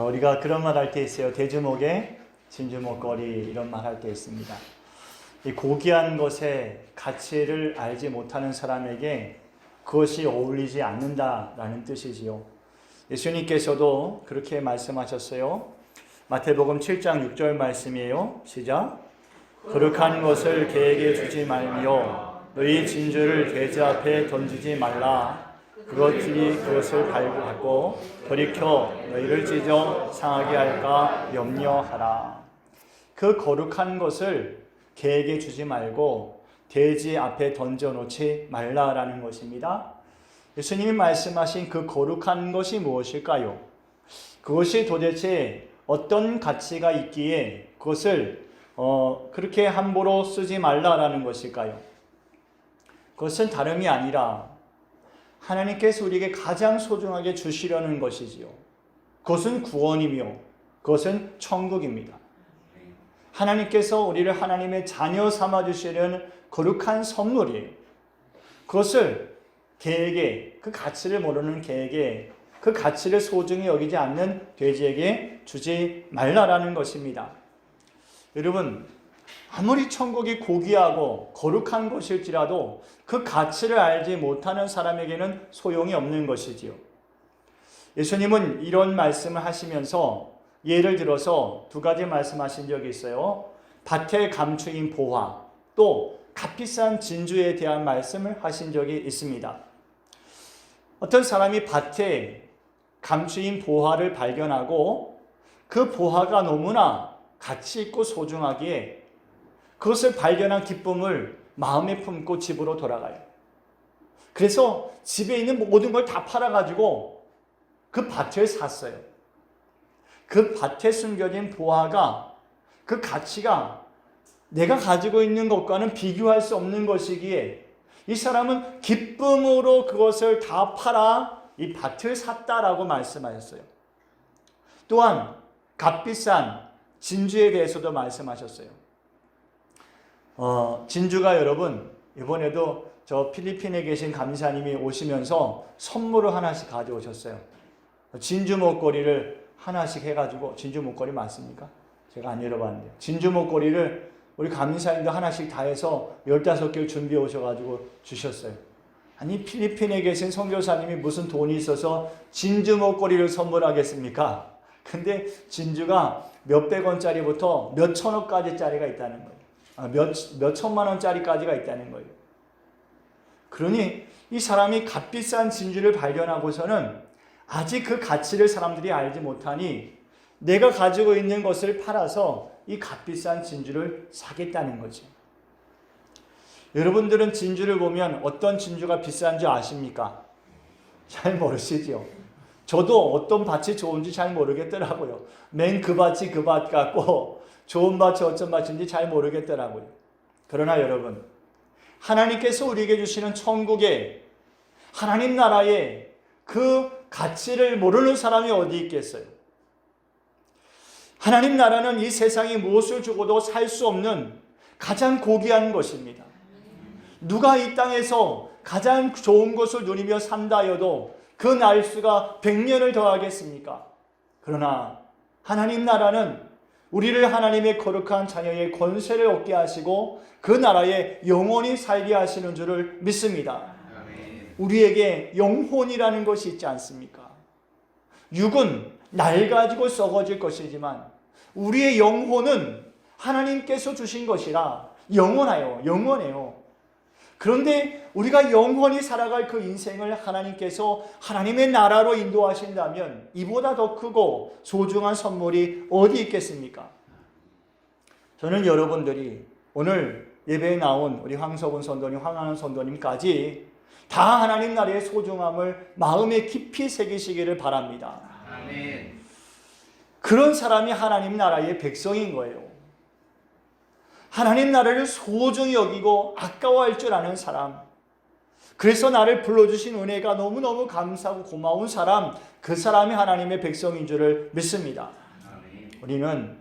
우리가 그런 말 할 때 있어요. 대주목에 진주목걸이, 이런 말 할 때 있습니다. 이 고귀한 것의 가치를 알지 못하는 사람에게 그것이 어울리지 않는다라는 뜻이지요. 예수님께서도 그렇게 말씀하셨어요. 마태복음 7장 6절 말씀이에요. 시작. 거룩한 것을 개에게 주지 말며 너희 진주를 돼지 앞에 던지지 말라. 그것들이 그것을 발굴하고 돌이켜 너희를 찢어 상하게 할까 염려하라. 그 거룩한 것을 개에게 주지 말고 돼지 앞에 던져놓지 말라라는 것입니다. 예수님이 말씀하신 그 거룩한 것이 무엇일까요? 그것이 도대체 어떤 가치가 있기에 그것을 그렇게 함부로 쓰지 말라라는 것일까요? 그것은 다름이 아니라 하나님께서 우리에게 가장 소중하게 주시려는 것이지요. 그것은 구원이며 그것은 천국입니다. 하나님께서 우리를 하나님의 자녀 삼아 주시려는 거룩한 선물이에요. 그것을 개에게, 그 가치를 모르는 개에게, 그 가치를 소중히 여기지 않는 돼지에게 주지 말라라는 것입니다. 여러분, 아무리 천국이 고귀하고 거룩한 것일지라도 그 가치를 알지 못하는 사람에게는 소용이 없는 것이지요. 예수님은 이런 말씀을 하시면서 예를 들어서 두 가지 말씀하신 적이 있어요. 밭에 감추인 보화, 또 값비싼 진주에 대한 말씀을 하신 적이 있습니다. 어떤 사람이 밭에 감추인 보화를 발견하고 그 보화가 너무나 가치 있고 소중하기에 그것을 발견한 기쁨을 마음에 품고 집으로 돌아가요. 그래서 집에 있는 모든 걸 다 팔아가지고 그 밭을 샀어요. 그 밭에 숨겨진 보화가, 그 가치가 내가 가지고 있는 것과는 비교할 수 없는 것이기에 이 사람은 기쁨으로 그것을 다 팔아 이 밭을 샀다라고 말씀하셨어요. 또한 값비싼 진주에 대해서도 말씀하셨어요. 진주가 여러분, 이번에도 저 필리핀에 계신 감사님이 오시면서 선물을 하나씩 가져오셨어요. 진주 목걸이를 하나씩 해가지고, 진주 목걸이 맞습니까? 제가 안 열어봤는데. 진주 목걸이를 우리 감사님도 하나씩 다 해서 15개를 준비해 오셔가지고 주셨어요. 아니, 필리핀에 계신 선교사님이 무슨 돈이 있어서 진주 목걸이를 선물하겠습니까? 근데 진주가 몇백 원짜리부터 몇 천원까지짜리가 있다는 거예요. 몇 천만 원짜리까지가 있다는 거예요. 그러니 이 사람이 값비싼 진주를 발견하고서는 아직 그 가치를 사람들이 알지 못하니 내가 가지고 있는 것을 팔아서 이 값비싼 진주를 사겠다는 거죠. 여러분들은 진주를 보면 어떤 진주가 비싼지 아십니까? 잘 모르시죠? 저도 어떤 밭이 좋은지 잘 모르겠더라고요. 맨 그 밭이 그 밭 같고 좋은 밭이 어떤 밭인지 잘 모르겠더라고요. 그러나 여러분, 하나님께서 우리에게 주시는 천국에, 하나님 나라에 그 가치를 모르는 사람이 어디 있겠어요? 하나님 나라는 이 세상이 무엇을 주고도 살 수 없는 가장 고귀한 것입니다. 누가 이 땅에서 가장 좋은 것을 누리며 산다 하여도 그 날수가 100년을 더하겠습니까? 그러나 하나님 나라는 우리를 하나님의 거룩한 자녀의 권세를 얻게 하시고 그 나라에 영원히 살게 하시는 줄을 믿습니다. 우리에게 영혼이라는 것이 있지 않습니까? 육은 낡아지고 썩어질 것이지만 우리의 영혼은 하나님께서 주신 것이라 영원해요. 그런데 우리가 영원히 살아갈 그 인생을 하나님께서 하나님의 나라로 인도하신다면 이보다 더 크고 소중한 선물이 어디 있겠습니까? 저는 여러분들이 오늘 예배에 나온 우리 황석은 선도님, 황하는 선도님까지 다 하나님 나라의 소중함을 마음에 깊이 새기시기를 바랍니다. 아멘. 그런 사람이 하나님 나라의 백성인 거예요. 하나님 나라를 소중히 여기고 아까워할 줄 아는 사람, 그래서 나를 불러주신 은혜가 너무너무 감사하고 고마운 사람, 그 사람이 하나님의 백성인 줄을 믿습니다. 우리는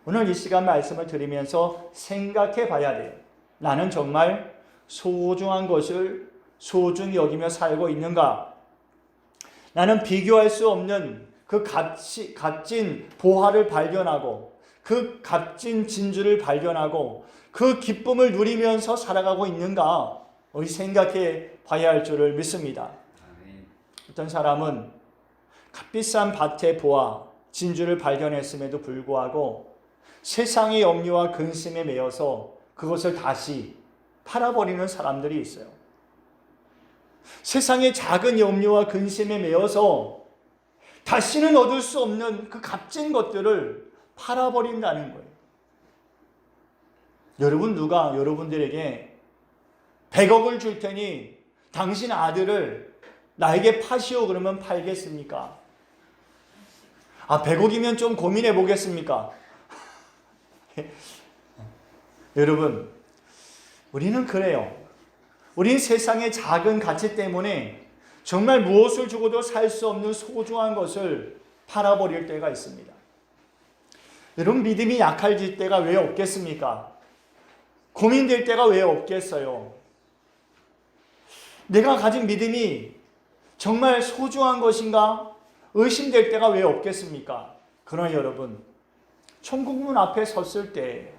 오늘 이 시간 말씀을 들으면서 생각해 봐야 돼요. 나는 정말 소중한 것을 소중히 여기며 살고 있는가? 나는 비교할 수 없는 그 값진 보화를 발견하고 그 값진 진주를 발견하고 그 기쁨을 누리면서 살아가고 있는가 우리 생각해 봐야 할 줄을 믿습니다. 어떤 사람은 값비싼 밭의 보화, 진주를 발견했음에도 불구하고 세상의 염려와 근심에 매여서 그것을 다시 팔아버리는 사람들이 있어요. 세상의 작은 염려와 근심에 매여서 다시는 얻을 수 없는 그 값진 것들을 팔아버린다는 거예요. 여러분 누가 여러분들에게 100억을 줄 테니 당신 아들을 나에게 파시오 그러면 팔겠습니까? 100억이면 좀 고민해 보겠습니까? 여러분, 우리는 그래요. 우린 세상의 작은 가치 때문에 정말 무엇을 주고도 살 수 없는 소중한 것을 팔아버릴 때가 있습니다. 여러분, 믿음이 약해질 때가 왜 없겠습니까? 고민될 때가 왜 없겠어요? 내가 가진 믿음이 정말 소중한 것인가? 의심될 때가 왜 없겠습니까? 그러나 여러분, 천국문 앞에 섰을 때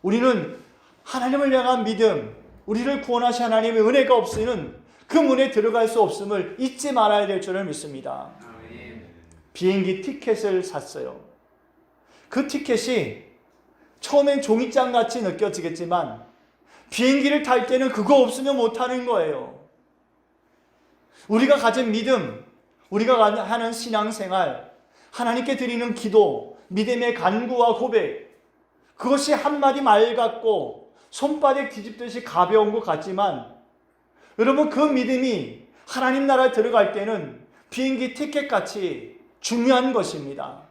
우리는 하나님을 향한 믿음, 우리를 구원하신 하나님의 은혜가 없이는 그 문에 들어갈 수 없음을 잊지 말아야 될 줄을 믿습니다. 비행기 티켓을 샀어요. 그 티켓이 처음엔 종이장 같이 느껴지겠지만 비행기를 탈 때는 그거 없으면 못 타는 거예요. 우리가 가진 믿음, 우리가 하는 신앙생활, 하나님께 드리는 기도, 믿음의 간구와 고백, 그것이 한마디 말 같고 손바닥 뒤집듯이 가벼운 것 같지만 여러분 그 믿음이 하나님 나라에 들어갈 때는 비행기 티켓같이 중요한 것입니다.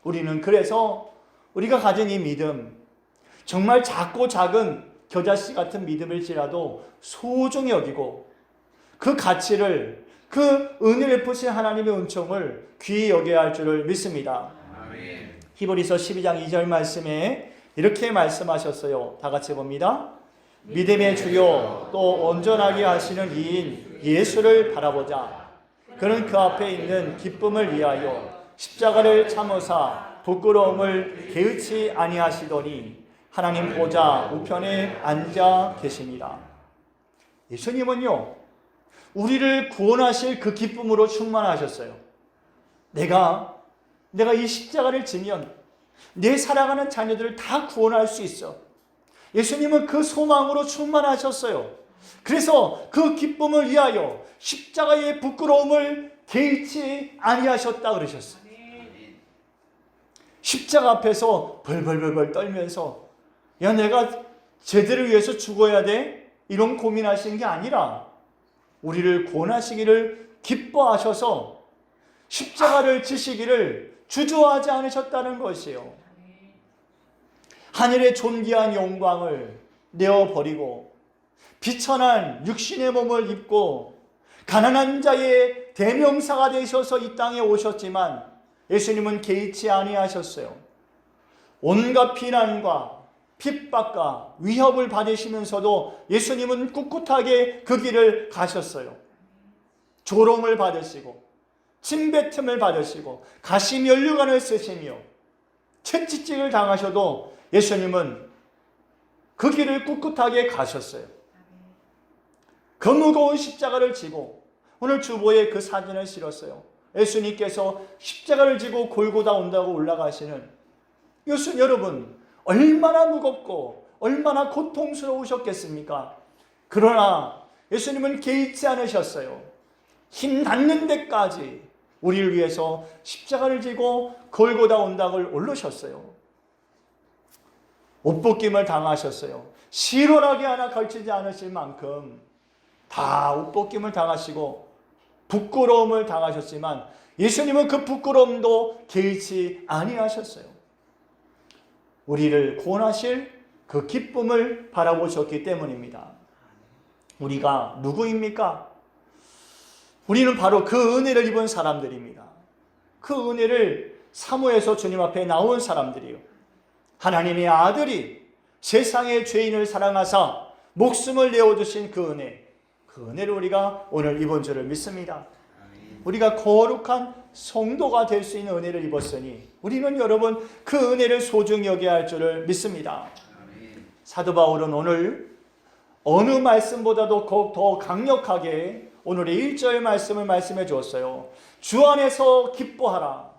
우리는 그래서 우리가 가진 이 믿음, 정말 작고 작은 겨자씨 같은 믿음일지라도 소중히 여기고 그 가치를, 그 은혜를 베푸신 하나님의 은총을 귀히 여겨야 할 줄을 믿습니다. 히브리서 12장 2절 말씀에 이렇게 말씀하셨어요. 다 같이 봅니다. 믿음의 주요 또 온전하게 하시는 이인 예수를 바라보자. 그는 그 앞에 있는 기쁨을 위하여 십자가를 참으사 부끄러움을 개의치 아니하시더니 하나님 보좌 우편에 앉아 계십니다. 예수님은요, 우리를 구원하실 그 기쁨으로 충만하셨어요. 내가 이 십자가를 지면 내 살아가는 자녀들을 다 구원할 수 있어. 예수님은 그 소망으로 충만하셨어요. 그래서 그 기쁨을 위하여 십자가의 부끄러움을 개의치 아니하셨다 그러셨어요. 십자가 앞에서 벌벌벌벌 떨면서 야 내가 쟤들을 위해서 죽어야 돼? 이런 고민하시는 게 아니라 우리를 구원하시기를 기뻐하셔서 십자가를 지시기를 주저하지 않으셨다는 것이에요. 하늘의 존귀한 영광을 내어버리고 비천한 육신의 몸을 입고 가난한 자의 대명사가 되셔서 이 땅에 오셨지만 예수님은 개의치 아니하셨어요. 온갖 비난과 핍박과 위협을 받으시면서도 예수님은 꿋꿋하게 그 길을 가셨어요. 조롱을 받으시고 침뱉음을 받으시고 가시면류관을 쓰시며 채찍질을 당하셔도 예수님은 그 길을 꿋꿋하게 가셨어요. 그 무거운 십자가를 지고 오늘 주보에 그 사진을 실었어요. 예수님께서 십자가를 지고 골고다 온다고 올라가시는 예수 여러분 얼마나 무겁고 얼마나 고통스러우셨겠습니까? 그러나 예수님은 개의치 않으셨어요. 힘 닿는 데까지 우리를 위해서 십자가를 지고 골고다 온당을 오르셨어요. 옷벗김을 당하셨어요. 실오라기 하나 걸치지 않으실 만큼 다 옷벗김을 당하시고 부끄러움을 당하셨지만 예수님은 그 부끄러움도 개의치 아니하셨어요. 우리를 구원하실 그 기쁨을 바라보셨기 때문입니다. 우리가 누구입니까? 우리는 바로 그 은혜를 입은 사람들입니다. 그 은혜를 사모해서 주님 앞에 나온 사람들이요. 하나님의 아들이 세상의 죄인을 사랑하사 목숨을 내어주신 그 은혜, 그 은혜를 우리가 오늘 입은 줄을 믿습니다. 우리가 거룩한 성도가 될 수 있는 은혜를 입었으니 우리는 여러분 그 은혜를 소중히 여겨야 할 줄을 믿습니다. 사도 바울은 오늘 어느 말씀보다도 더 강력하게 오늘의 1절 말씀을 말씀해 주었어요. 주 안에서 기뻐하라.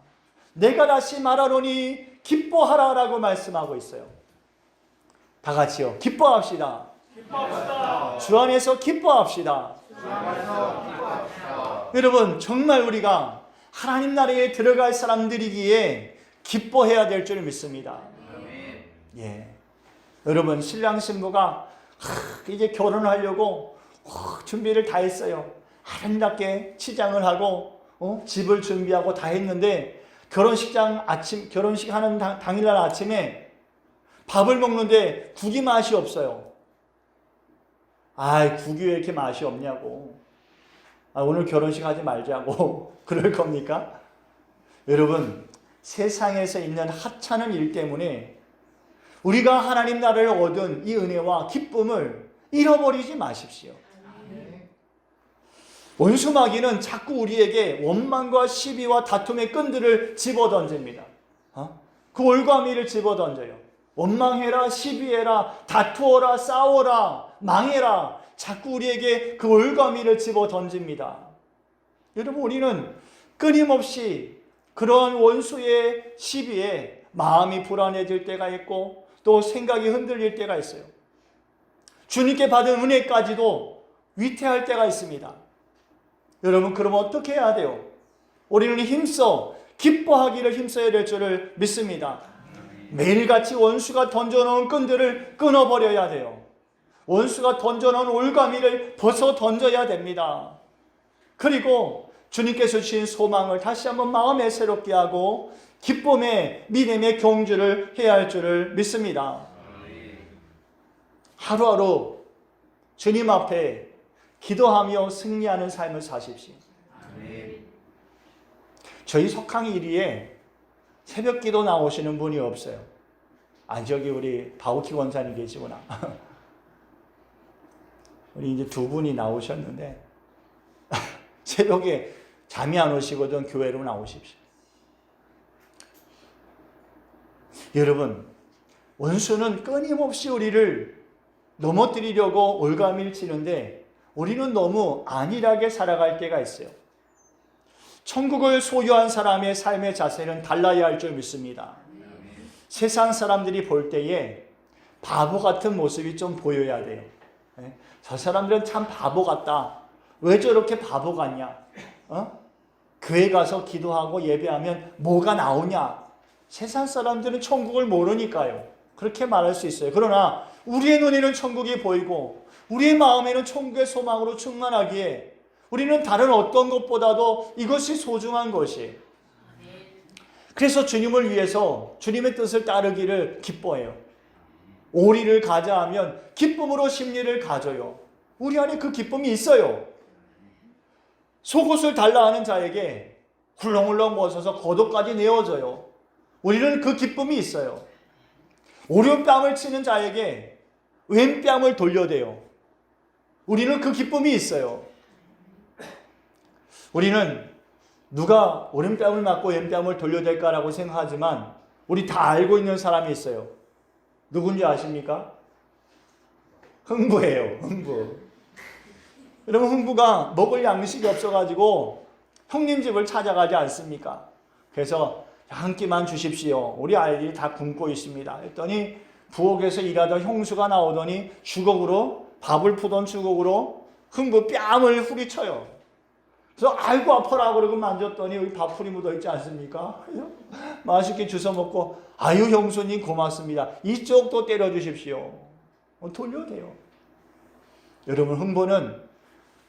내가 다시 말하노니 기뻐하라 라고 말씀하고 있어요. 다 같이요. 기뻐합시다. 기뻐합시다. 주 안에서 기뻐합시다. 주 안에서 기뻐합시다. 여러분 정말 우리가 하나님 나라에 들어갈 사람들이기에 기뻐해야 될 줄 믿습니다. 예. 여러분 신랑 신부가 이제 결혼하려고 준비를 다 했어요. 아름답게 치장을 하고 집을 준비하고 다 했는데 결혼식 하는 당일날 아침에 밥을 먹는데 국이 맛이 없어요. 국이 왜 이렇게 맛이 없냐고. 오늘 결혼식 하지 말자고 그럴 겁니까? 여러분 세상에서 있는 하찮은 일 때문에 우리가 하나님 나라를 얻은 이 은혜와 기쁨을 잃어버리지 마십시오. 원수 마귀는 자꾸 우리에게 원망과 시비와 다툼의 끈들을 집어던집니다. 그 올가미를 집어던져요. 원망해라, 시비해라, 다투어라, 싸워라, 망해라. 자꾸 우리에게 그 올가미를 집어던집니다. 여러분 우리는 끊임없이 그런 원수의 시비에 마음이 불안해질 때가 있고 또 생각이 흔들릴 때가 있어요. 주님께 받은 은혜까지도 위태할 때가 있습니다. 여러분 그러면 어떻게 해야 돼요? 우리는 힘써 기뻐하기를 힘써야 될 줄을 믿습니다. 매일같이 원수가 던져놓은 끈들을 끊어버려야 돼요. 원수가 던져놓은 올가미를 벗어 던져야 됩니다. 그리고 주님께서 주신 소망을 다시 한번 마음에 새롭게 하고 기쁨의 믿음의 경주를 해야 할 줄을 믿습니다. 하루하루 주님 앞에 기도하며 승리하는 삶을 사십시오. 저희 석항 1위에 새벽 기도 나오시는 분이 없어요. 저기 우리 바우키 권사님 계시구나. 우리 이제 두 분이 나오셨는데 새벽에 잠이 안 오시거든 교회로 나오십시오. 여러분 원수는 끊임없이 우리를 넘어뜨리려고 올가미를 치는데 우리는 너무 안일하게 살아갈 때가 있어요. 천국을 소유한 사람의 삶의 자세는 달라야 할 줄 믿습니다. 세상 사람들이 볼 때에 바보 같은 모습이 좀 보여야 돼요. 저 사람들은 참 바보 같다. 왜 저렇게 바보 같냐? 교회 가서 기도하고 예배하면 뭐가 나오냐? 세상 사람들은 천국을 모르니까요. 그렇게 말할 수 있어요. 그러나 우리의 눈에는 천국이 보이고 우리의 마음에는 천국의 소망으로 충만하기에 우리는 다른 어떤 것보다도 이것이 소중한 것이에요. 그래서 주님을 위해서 주님의 뜻을 따르기를 기뻐해요. 오리를 가자 하면 기쁨으로 심리를 가져요. 우리 안에 그 기쁨이 있어요. 속옷을 달라 하는 자에게 훌렁훌렁 벗어서 겉옷까지 내어줘요. 우리는 그 기쁨이 있어요. 오른뺨을 치는 자에게 왼뺨을 돌려대요. 우리는 그 기쁨이 있어요. 우리는 누가 오른뺨을 맞고 왼뺨을 돌려댈까라고 생각하지만 우리 다 알고 있는 사람이 있어요. 누군지 아십니까? 흥부예요. 흥부. 여러분 흥부가 먹을 양식이 없어가지고 형님 집을 찾아가지 않습니까? 그래서 한 끼만 주십시오. 우리 아이들이 다 굶고 있습니다. 했더니 부엌에서 일하던 형수가 나오더니 주걱으로 밥을 푸던 주걱으로 흥부 뺨을 후리쳐요. 그래서 아이고 아파라 그러고 만졌더니 여기 밥풀이 묻어있지 않습니까? 맛있게 주워 먹고 아유 형수님 고맙습니다. 이쪽도 때려주십시오. 돌려대요. 여러분 흥부는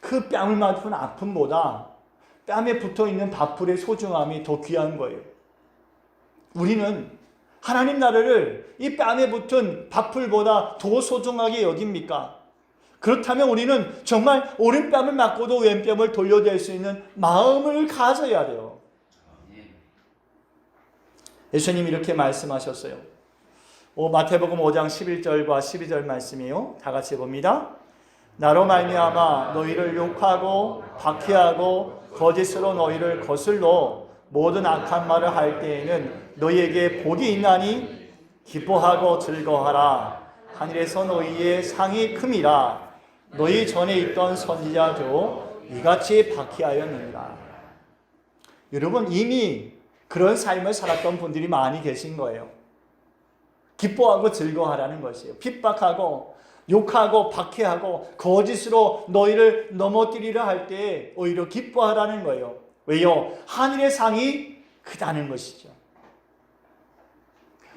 그 뺨을 맞은 아픔보다 뺨에 붙어있는 밥풀의 소중함이 더 귀한 거예요. 우리는 하나님 나라를 이 뺨에 붙은 밥풀보다 더 소중하게 여깁니까? 그렇다면 우리는 정말 오른뺨을 맞고도 왼뺨을 돌려댈 수 있는 마음을 가져야 돼요. 예수님이 이렇게 말씀하셨어요. 마태복음 5장 11절과 12절 말씀이에요. 다 같이 봅니다. 나로 말미암아 너희를 욕하고 박해하고 거짓으로 너희를 거슬러 모든 악한 말을 할 때에는 너희에게 복이 있나니 기뻐하고 즐거워하라. 하늘에서 너희의 상이 큼이라. 너희 전에 있던 선지자도 이같이 박해하였느니라. 여러분, 이미 그런 삶을 살았던 분들이 많이 계신 거예요. 기뻐하고 즐거워하라는 것이에요. 핍박하고 욕하고 박해하고 거짓으로 너희를 넘어뜨리려 할 때 오히려 기뻐하라는 거예요. 왜요? 하늘의 상이 크다는 것이죠.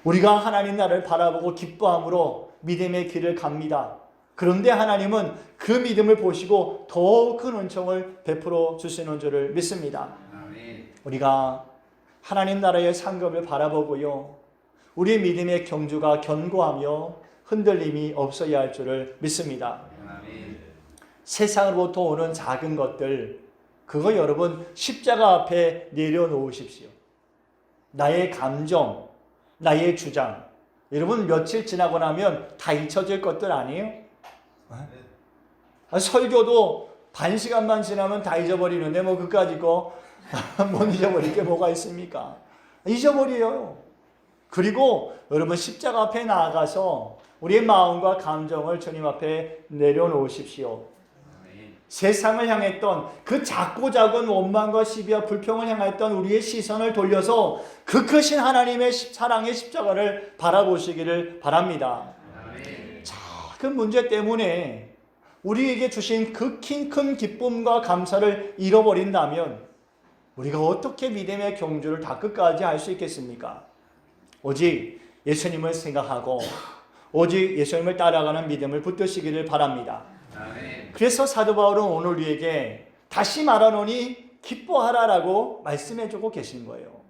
우리가 하나님 나라를 바라보고 기뻐함으로 믿음의 길을 갑니다. 그런데 하나님은 그 믿음을 보시고 더욱 큰 은총을 베풀어 주시는 줄을 믿습니다. 우리가 하나님 나라의 상급을 바라보고요, 우리의 믿음의 경주가 견고하며 흔들림이 없어야 할 줄을 믿습니다. 세상으로부터 오는 작은 것들, 그거 여러분 십자가 앞에 내려놓으십시오. 나의 감정, 나의 주장, 여러분 며칠 지나고 나면 다 잊혀질 것들 아니에요? 설교도 반 시간만 지나면 다 잊어버리는데 뭐 그까짓 거 못 잊어버릴 게 뭐가 있습니까? 잊어버려요. 그리고 여러분 십자가 앞에 나아가서 우리의 마음과 감정을 주님 앞에 내려놓으십시오. 세상을 향했던 그 작고 작은 원망과 시비와 불평을 향했던 우리의 시선을 돌려서 그 크신 하나님의 사랑의 십자가를 바라보시기를 바랍니다. 자, 그 문제 때문에 우리에게 주신 그 큰 기쁨과 감사를 잃어버린다면 우리가 어떻게 믿음의 경주를 다 끝까지 할 수 있겠습니까? 오직 예수님을 생각하고 오직 예수님을 따라가는 믿음을 붙드시기를 바랍니다. 그래서 사도 바울은 오늘 우리에게 다시 말하노니 기뻐하라라고 말씀해주고 계신 거예요.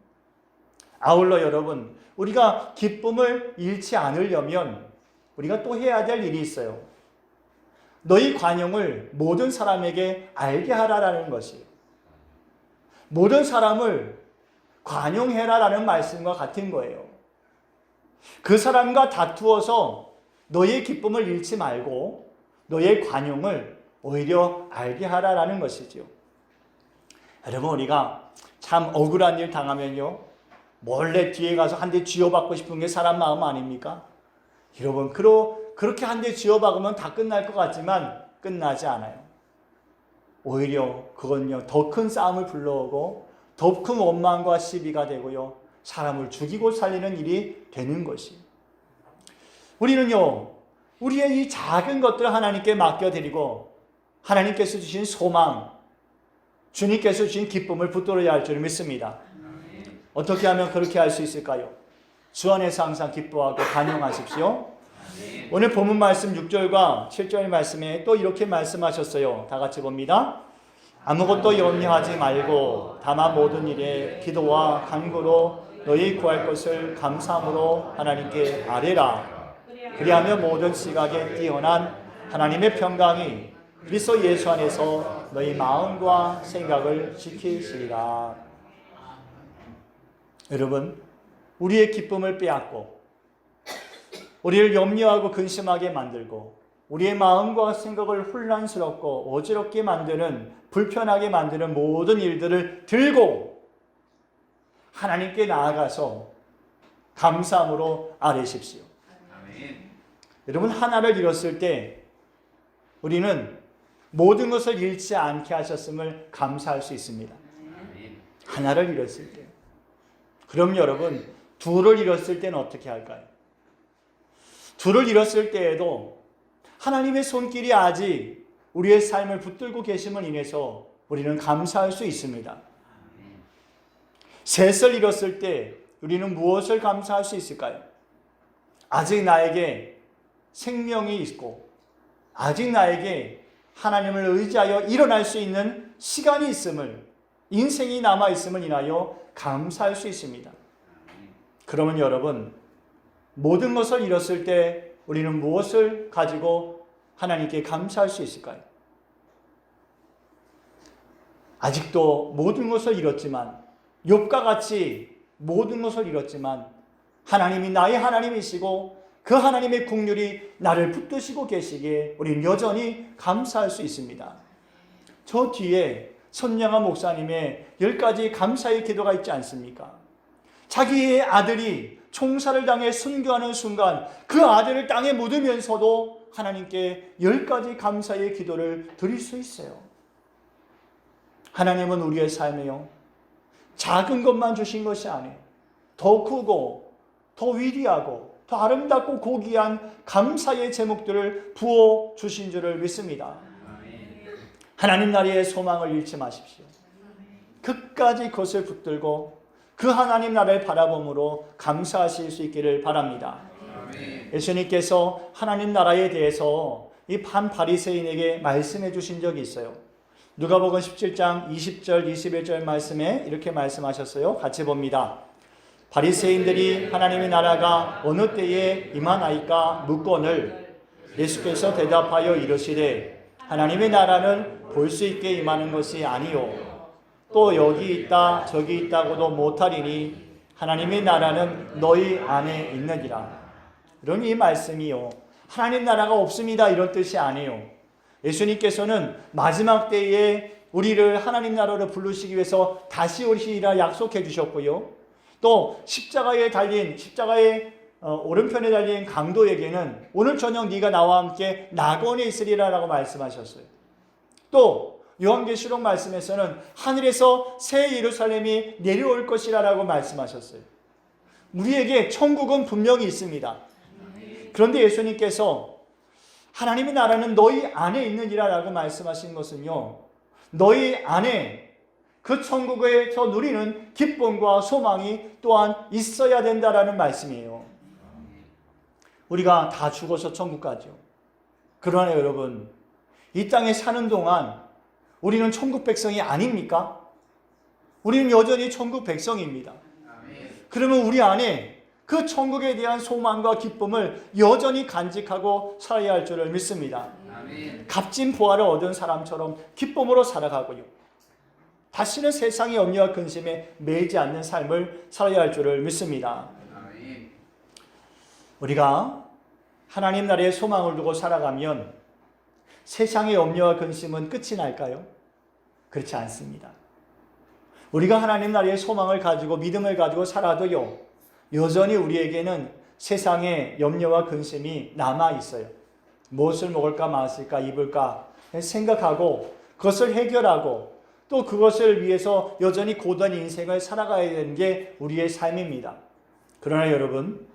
아울러 여러분, 우리가 기쁨을 잃지 않으려면 우리가 또 해야 될 일이 있어요. 너희 관용을 모든 사람에게 알게 하라라는 것이에요. 모든 사람을 관용해라라는 말씀과 같은 거예요. 그 사람과 다투어서 너의 기쁨을 잃지 말고 너의 관용을 오히려 알게 하라라는 것이죠. 여러분, 우리가 참 억울한 일 당하면요, 몰래 뒤에 가서 한 대 쥐어받고 싶은 게 사람 마음 아닙니까? 여러분, 그렇게 한 대 쥐어박으면 다 끝날 것 같지만 끝나지 않아요. 오히려 그건요, 더 큰 싸움을 불러오고 더 큰 원망과 시비가 되고요, 사람을 죽이고 살리는 일이 되는 것이. 우리는요, 우리의 이 작은 것들을 하나님께 맡겨드리고 하나님께서 주신 소망, 주님께서 주신 기쁨을 붙들어야 할 줄 믿습니다. 어떻게 하면 그렇게 할 수 있을까요? 주 안에서 항상 기뻐하고 반영하십시오. 오늘 본문 말씀 6절과 7절 말씀에 또 이렇게 말씀하셨어요. 다 같이 봅니다. 아무것도 염려하지 말고 다만 모든 일에 기도와 간구로 너희 구할 것을 감사함으로 하나님께 아뢰라. 그리하면 모든 시각에 뛰어난 하나님의 평강이 그리스도 예수 안에서 너희 마음과 생각을 지키시리라. 여러분, 우리의 기쁨을 빼앗고 우리를 염려하고 근심하게 만들고 우리의 마음과 생각을 혼란스럽고 어지럽게 만드는, 불편하게 만드는 모든 일들을 들고 하나님께 나아가서 감사함으로 아뢰십시오. 여러분, 하나를 잃었을 때 우리는 모든 것을 잃지 않게 하셨음을 감사할 수 있습니다. 하나를 잃었을 때. 그럼 여러분, 둘을 잃었을 때는 어떻게 할까요? 둘을 잃었을 때에도 하나님의 손길이 아직 우리의 삶을 붙들고 계심을 인해서 우리는 감사할 수 있습니다. 셋을 잃었을 때 우리는 무엇을 감사할 수 있을까요? 아직 나에게 생명이 있고 아직 나에게 하나님을 의지하여 일어날 수 있는 시간이 있음을, 인생이 남아있음을 인하여 감사할 수 있습니다. 그러면 여러분, 모든 것을 잃었을 때 우리는 무엇을 가지고 하나님께 감사할 수 있을까요? 아직도 모든 것을 잃었지만, 욥과 같이 모든 것을 잃었지만 하나님이 나의 하나님이시고 그 하나님의 긍휼이 나를 붙드시고 계시기에 우리는 여전히 감사할 수 있습니다. 저 뒤에 선량한 목사님의 10가지 감사의 기도가 있지 않습니까? 자기의 아들이 총살을 당해 순교하는 순간 그 아들을 땅에 묻으면서도 하나님께 10가지 감사의 기도를 드릴 수 있어요. 하나님은 우리의 삶에요, 작은 것만 주신 것이 아니에요. 더 크고 더 위대하고 더 아름답고 고귀한 감사의 제목들을 부어 주신 줄을 믿습니다. 하나님 나라의 소망을 잃지 마십시오. 끝까지 그것을 붙들고 그 하나님 나라를 바라봄으로 감사하실 수 있기를 바랍니다. 예수님께서 하나님 나라에 대해서 이 반 바리새인에게 말씀해 주신 적이 있어요. 누가복음 17장 20절 21절 말씀에 이렇게 말씀하셨어요. 같이 봅니다. 바리새인들이 하나님의 나라가 어느 때에 임하나이까 묻거늘 예수께서 대답하여 이르시되 하나님의 나라는 볼 수 있게 임하는 것이 아니요 또 여기 있다 저기 있다고도 못하리니 하나님의 나라는 너희 안에 있느니라. 이런 이 말씀이요, 하나님 나라가 없습니다 이런 뜻이 아니에요. 예수님께서는 마지막 때에 우리를 하나님 나라로 부르시기 위해서 다시 오시리라 약속해 주셨고요, 또 십자가에 오른편에 달린 강도에게는 오늘 저녁 네가 나와 함께 낙원에 있으리라 라고 말씀하셨어요. 또 요한계시록 말씀에서는 하늘에서 새 예루살렘이 내려올 것이라 라고 말씀하셨어요. 우리에게 천국은 분명히 있습니다. 그런데 예수님께서 하나님의 나라는 너희 안에 있느니라 라고 말씀하신 것은요, 너희 안에 그 천국에서 누리는 기쁨과 소망이 또한 있어야 된다라는 말씀이에요. 우리가 다 죽어서 천국 가죠. 그러나 여러분, 이 땅에 사는 동안 우리는 천국 백성이 아닙니까? 우리는 여전히 천국 백성입니다. 그러면 우리 안에 그 천국에 대한 소망과 기쁨을 여전히 간직하고 살아야 할 줄을 믿습니다. 값진 보화를 얻은 사람처럼 기쁨으로 살아가고요, 다시는 세상의 염려와 근심에 매이지 않는 삶을 살아야 할 줄을 믿습니다. 우리가 하나님 나라의 소망을 두고 살아가면 세상의 염려와 근심은 끝이 날까요? 그렇지 않습니다. 우리가 하나님 나라의 소망을 가지고 믿음을 가지고 살아도요, 여전히 우리에게는 세상의 염려와 근심이 남아 있어요. 무엇을 먹을까 마실까 입을까 생각하고 그것을 해결하고 또 그것을 위해서 여전히 고단 인생을 살아가야 되는 게 우리의 삶입니다. 그러나 여러분,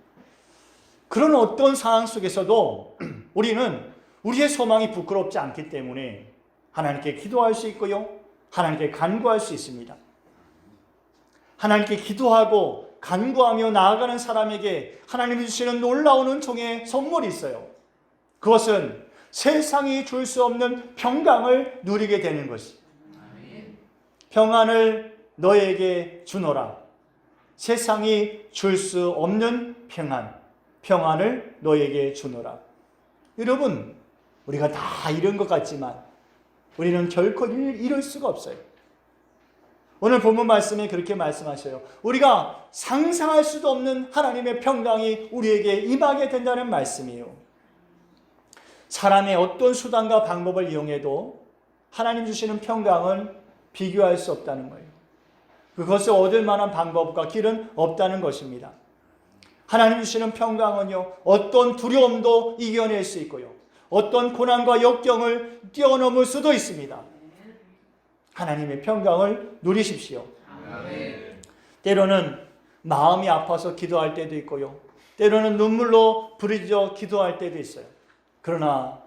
그런 어떤 상황 속에서도 우리는 우리의 소망이 부끄럽지 않기 때문에 하나님께 기도할 수 있고요, 하나님께 간구할 수 있습니다. 하나님께 기도하고 간구하며 나아가는 사람에게 하나님이 주시는 놀라운 종의 선물이 있어요. 그것은 세상이 줄 수 없는 평강을 누리게 되는 것이. 평안을 너에게 주노라. 세상이 줄 수 없는 평안을 너에게 주노라. 여러분, 우리가 다 이런 것 같지만 우리는 결코 이룰 수가 없어요. 오늘 본문 말씀에 그렇게 말씀하셔요. 우리가 상상할 수도 없는 하나님의 평강이 우리에게 임하게 된다는 말씀이에요. 사람의 어떤 수단과 방법을 이용해도 하나님 주시는 평강은 비교할 수 없다는 거예요. 그것을 얻을 만한 방법과 길은 없다는 것입니다. 하나님 주시는 평강은요, 어떤 두려움도 이겨낼 수 있고요, 어떤 고난과 역경을 뛰어넘을 수도 있습니다. 하나님의 평강을 누리십시오. 때로는 마음이 아파서 기도할 때도 있고요, 때로는 눈물로 부르짖어 기도할 때도 있어요. 그러나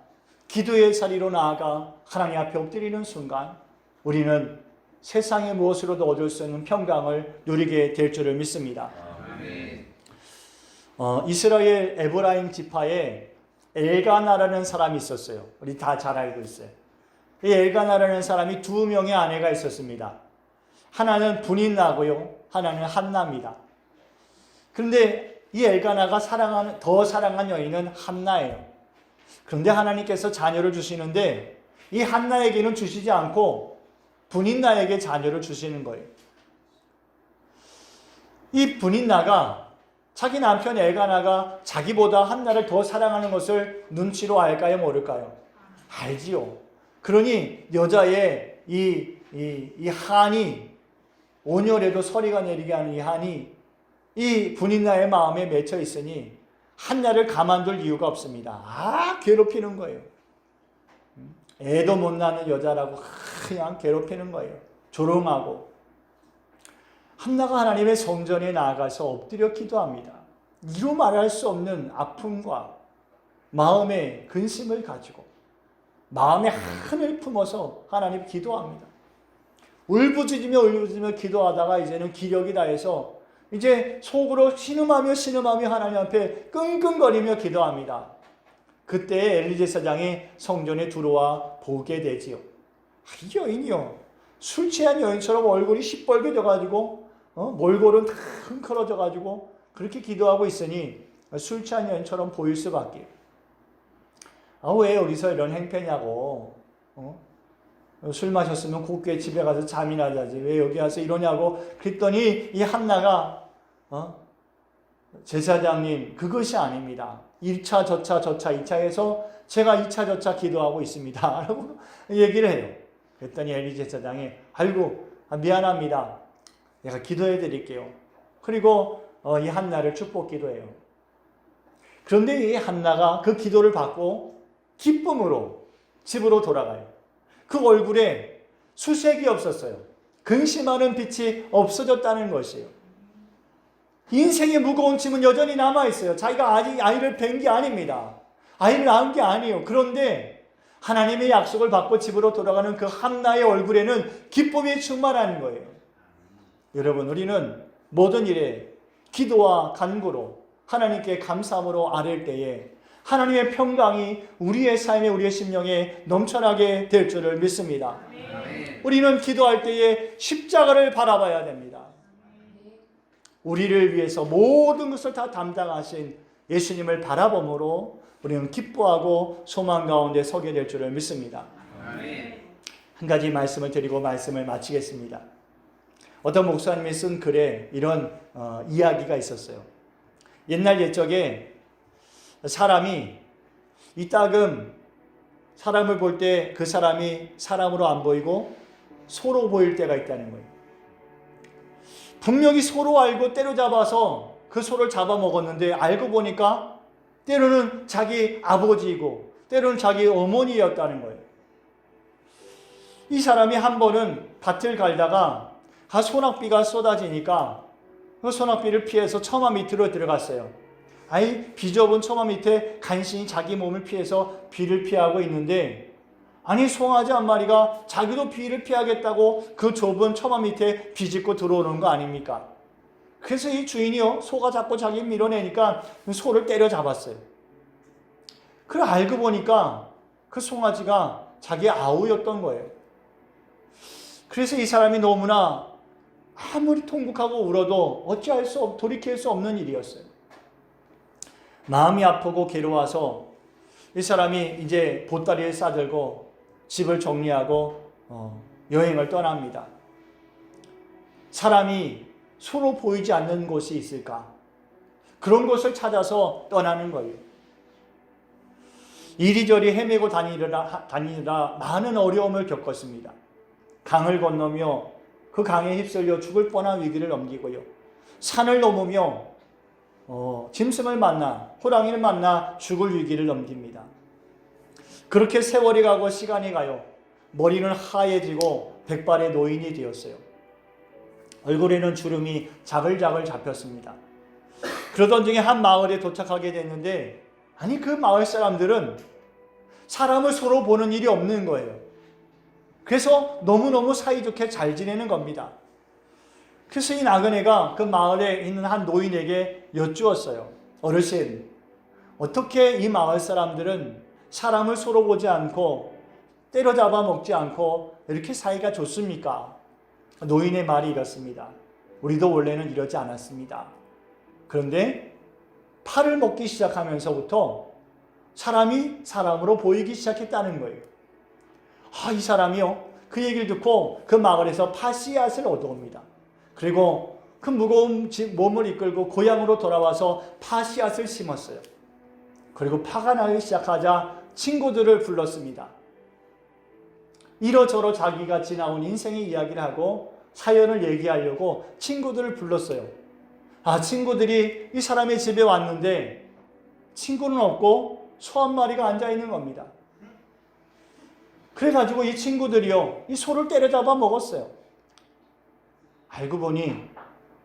기도의 자리로 나아가 하나님 앞에 엎드리는 순간 우리는 세상의 무엇으로도 얻을 수 있는 평강을 누리게 될 줄을 믿습니다. 이스라엘 에브라임 지파에 엘가나라는 사람이 있었어요. 우리 다 잘 알고 있어요. 이 엘가나라는 사람이 2명의 아내가 있었습니다. 하나는 분인나고요, 하나는 한나입니다. 그런데 이 엘가나가 더 사랑한 여인은 한나예요. 그런데 하나님께서 자녀를 주시는데 이 한나에게는 주시지 않고 분인나에게 자녀를 주시는 거예요. 이 분인나가 자기 남편 엘가나가 자기보다 한나를 더 사랑하는 것을 눈치로 알까요, 모를까요? 알지요. 그러니 여자의 이 이 한이 온열에도 서리가 내리게 하는 이 한이 이 분인나의 마음에 맺혀 있으니 한나를 가만둘 이유가 없습니다. 괴롭히는 거예요. 애도 못 낳는 여자라고 그냥 괴롭히는 거예요. 조롱하고. 한나가 하나님의 성전에 나아가서 엎드려 기도합니다. 이루 말할 수 없는 아픔과 마음의 근심을 가지고 마음의 한을 품어서 하나님 기도합니다. 울부짖으며 기도하다가 이제는 기력이 다해서 이제 속으로 신음하며 하나님 앞에 끙끙거리며 기도합니다. 그때 엘리 제사장이 성전에 들어와 보게 되지요. 이 여인이요, 술 취한 여인처럼 얼굴이 시뻘개져가지고 몰골은 다 흥컬어져가지고 그렇게 기도하고 있으니 술 취한 여인처럼 보일 수밖에. 왜 어디서 이런 행패냐고. 술 마셨으면 곱게 집에 가서 잠이나 자지 왜 여기 와서 이러냐고 그랬더니 이 한나가 제사장님, 그것이 아닙니다. 1차 저차 2차에서 제가 2차 저차 기도하고 있습니다 라고 얘기를 해요. 그랬더니 엘리 제사장이 아이고 미안합니다, 내가 기도해 드릴게요. 그리고 이 한나를 축복 기도해요. 그런데 이 한나가 그 기도를 받고 기쁨으로 집으로 돌아가요. 그 얼굴에 수색이 없었어요. 근심하는 빛이 없어졌다는 것이에요. 인생의 무거운 짐은 여전히 남아있어요. 자기가 아직 아이를 뵌 게 아닙니다. 아이를 낳은 게 아니에요. 그런데 하나님의 약속을 받고 집으로 돌아가는 그 한나의 얼굴에는 기쁨이 충만한 거예요. 여러분, 우리는 모든 일에 기도와 간구로 하나님께 감사함으로 아뢰을 때에 하나님의 평강이 우리의 삶에, 우리의 심령에 넘쳐나게 될 줄을 믿습니다. 우리는 기도할 때에 십자가를 바라봐야 됩니다. 우리를 위해서 모든 것을 다 담당하신 예수님을 바라봄으로 우리는 기뻐하고 소망 가운데 서게 될 줄을 믿습니다. 한 가지 말씀을 드리고 말씀을 마치겠습니다. 어떤 목사님이 쓴 글에 이런 이야기가 있었어요. 옛날 옛적에 사람이 이따금 사람을 볼 때 그 사람이 사람으로 안 보이고 소로 보일 때가 있다는 거예요. 분명히 소로 알고 때려잡아서 그 소를 잡아먹었는데 알고 보니까 때로는 자기 아버지이고 때로는 자기 어머니였다는 거예요. 이 사람이 한 번은 밭을 갈다가 소낙비가 쏟아지니까 그 소낙비를 피해서 처마 밑으로 들어갔어요. 비좁은 처마 밑에 간신히 자기 몸을 피해서 비를 피하고 있는데 송아지 한 마리가 자기도 비를 피하겠다고 그 좁은 처마 밑에 비집고 들어오는 거 아닙니까? 그래서 이 주인이요, 소가 자꾸 자기 밀어내니까 소를 때려잡았어요. 그걸 알고 보니까 그 송아지가 자기 아우였던 거예요. 그래서 이 사람이 너무나 아무리 통곡하고 울어도 돌이킬 수 없는 일이었어요. 마음이 아프고 괴로워서 이 사람이 이제 보따리를 싸들고 집을 정리하고 여행을 떠납니다. 사람이 서로 보이지 않는 곳이 있을까? 그런 곳을 찾아서 떠나는 거예요. 이리저리 헤매고 다니느라 많은 어려움을 겪었습니다. 강을 건너며 그 강에 휩쓸려 죽을 뻔한 위기를 넘기고요. 산을 넘으며 짐승을 만나, 호랑이를 만나 죽을 위기를 넘깁니다. 그렇게 세월이 가고 시간이 가요. 머리는 하얘지고 백발의 노인이 되었어요. 얼굴에는 주름이 자글자글 잡혔습니다. 그러던 중에 한 마을에 도착하게 됐는데 그 마을 사람들은 사람을 서로 보는 일이 없는 거예요. 그래서 너무너무 사이좋게 잘 지내는 겁니다. 그래서 이 나그네가 그 마을에 있는 한 노인에게 여쭈었어요. 어르신, 어떻게 이 마을 사람들은 사람을 서로 보지 않고 때려잡아 먹지 않고 이렇게 사이가 좋습니까? 노인의 말이 이렇습니다. 우리도 원래는 이러지 않았습니다. 그런데 팔을 먹기 시작하면서부터 사람이 사람으로 보이기 시작했다는 거예요. 이 사람이요, 그 얘기를 듣고 그 마을에서 파씨앗을 얻어옵니다. 그리고 그 무거운 몸을 이끌고 고향으로 돌아와서 파씨앗을 심었어요. 그리고 파가 나기 시작하자 친구들을 불렀습니다. 이러저러 자기가 지나온 인생의 이야기를 하고 사연을 얘기하려고 친구들을 불렀어요. 친구들이 이 사람의 집에 왔는데 친구는 없고 소 한 마리가 앉아있는 겁니다. 그래가지고 이 친구들이요, 이 소를 때려잡아 먹었어요. 알고 보니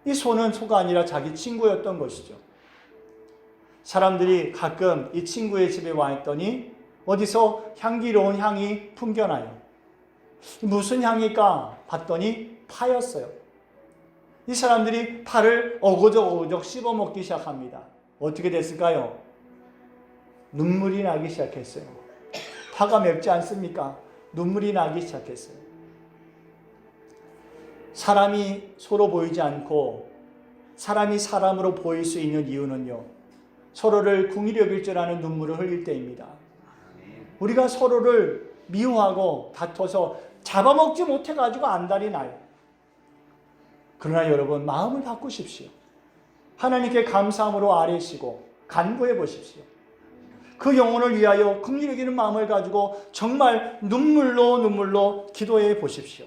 이 소는 소가 아니라 자기 친구였던 것이죠. 사람들이 가끔 이 친구의 집에 와 있더니 어디서 향기로운 향이 풍겨나요. 무슨 향일까 봤더니 파였어요. 이 사람들이 파를 어거적 씹어먹기 시작합니다. 어떻게 됐을까요? 눈물이 나기 시작했어요. 파가 맵지 않습니까? 눈물이 나기 시작했어요. 사람이 소로 보이지 않고 사람이 사람으로 보일 수 있는 이유는요, 서로를 긍휼히 여길 줄 아는 눈물을 흘릴 때입니다. 우리가 서로를 미워하고 다퉈서 잡아먹지 못해가지고 안달이 나요. 그러나 여러분, 마음을 바꾸십시오. 하나님께 감사함으로 아뢰시고 간구해 보십시오. 그 영혼을 위하여 긍휼히 여기는 마음을 가지고 정말 눈물로 기도해 보십시오.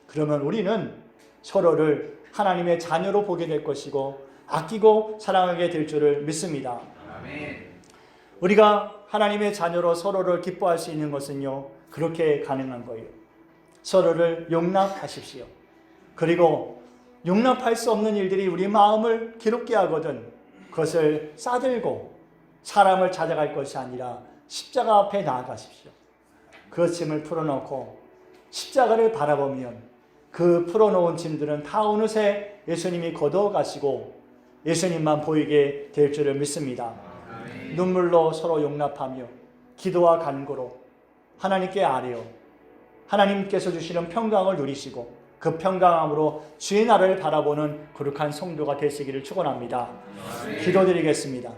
그러면 우리는 서로를 하나님의 자녀로 보게 될 것이고 아끼고 사랑하게 될 줄을 믿습니다. 아멘. 우리가 하나님의 자녀로 서로를 기뻐할 수 있는 것은요, 그렇게 가능한 거예요. 서로를 용납하십시오. 그리고 용납할 수 없는 일들이 우리 마음을 괴롭게 하거든 그것을 싸들고 사람을 찾아갈 것이 아니라 십자가 앞에 나아가십시오. 그 짐을 풀어놓고 십자가를 바라보면 그 풀어놓은 짐들은 다 어느새 예수님이 거두어가시고 예수님만 보이게 될 줄을 믿습니다. 눈물로 서로 용납하며 기도와 간구로 하나님께 아뢰어 하나님께서 주시는 평강을 누리시고 그 평강함으로 주의 나라를 바라보는 거룩한 성도가 되시기를 축원합니다. 기도드리겠습니다.